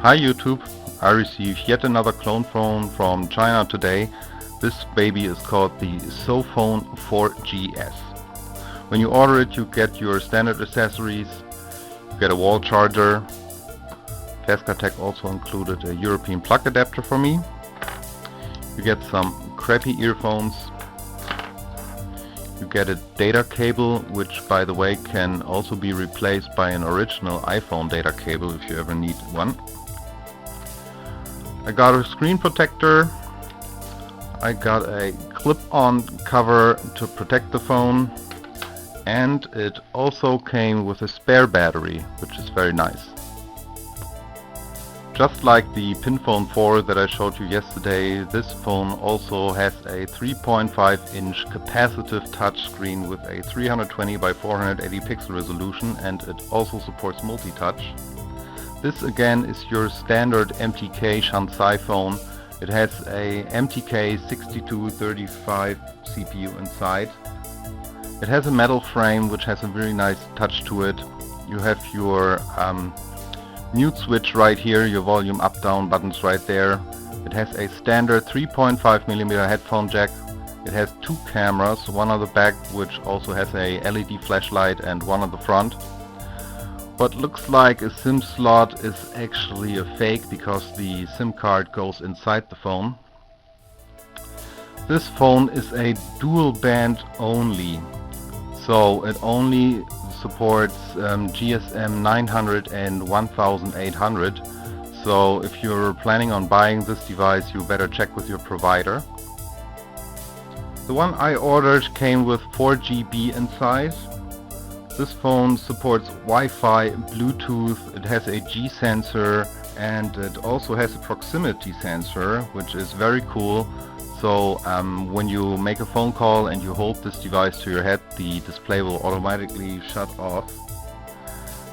Hi YouTube, I received yet another clone phone from China today. This baby is called the Sophone 4GS. When you order it, you get your standard accessories, you get a wall charger. Tech also included a European plug adapter for me. You get some crappy earphones. You get a data cable, which by the way can also be replaced by an original iPhone data cable if you ever need one. I got a screen protector. I got a clip-on cover to protect the phone, and it also came with a spare battery, which is very nice. Just like the pinphone 4 that I showed you yesterday, this phone also has a 3.5-inch capacitive touchscreen with a 320 by 480 pixel resolution, and it also supports multi-touch. This again is your standard MTK shunt SciPhone. It has a MTK 6235 CPU inside. It has a metal frame which has a very nice touch to it. You have your mute switch right here, your volume up down buttons right there. It has a standard 3.5mm headphone jack. It has two cameras, one on the back which also has a LED flashlight and one on the front. What looks like a SIM slot is actually a fake because the SIM card goes inside the phone. This phone is a dual band only, so it only supports GSM 900 and 1800. So if you're planning on buying this device, you better check with your provider. The one I ordered came with 4GB in size. This phone supports Wi-Fi, Bluetooth, it has a G sensor, and it also has a proximity sensor, which is very cool. So when you make a phone call and you hold this device to your head, the display will automatically shut off.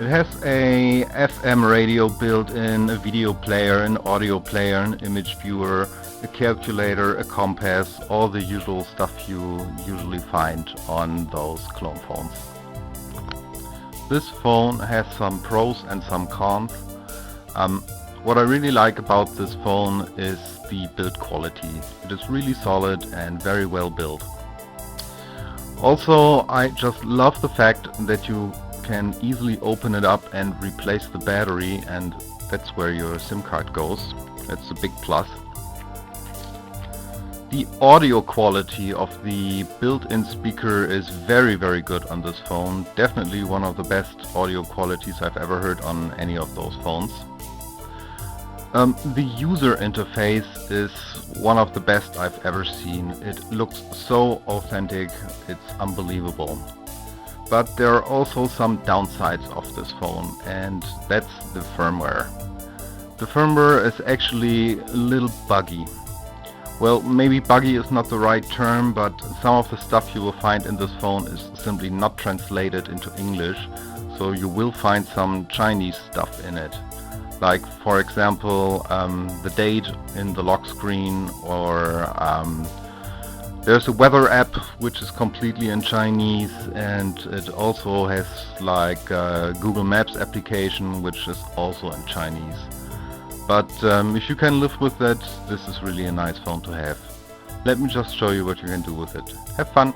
It has a FM radio built in, a video player, an audio player, an image viewer, a calculator, a compass, all the usual stuff you usually find on those clone phones. This phone has some pros and some cons. What I really like about this phone is the build quality. It is really solid and very well built. Also, I just love the fact that you can easily open it up and replace the battery, and that's where your SIM card goes. That's a big plus. The audio quality of the built-in speaker is very good on this phone. Definitely one of the best audio qualities I've ever heard on any of those phones. The user interface is one of the best I've ever seen. It looks so authentic, it's unbelievable. But there are also some downsides of this phone, and that's the firmware. The firmware is actually a little buggy. Well, maybe buggy is not the right term, but some of the stuff you will find in this phone is simply not translated into English, so you will find some Chinese stuff in it. Like, for example, the date in the lock screen, or there's a weather app which is completely in Chinese, and it also has like a Google Maps application which is also in Chinese. But if you can live with that, this is really a nice phone to have. Let me just show you what you can do with it. Have fun!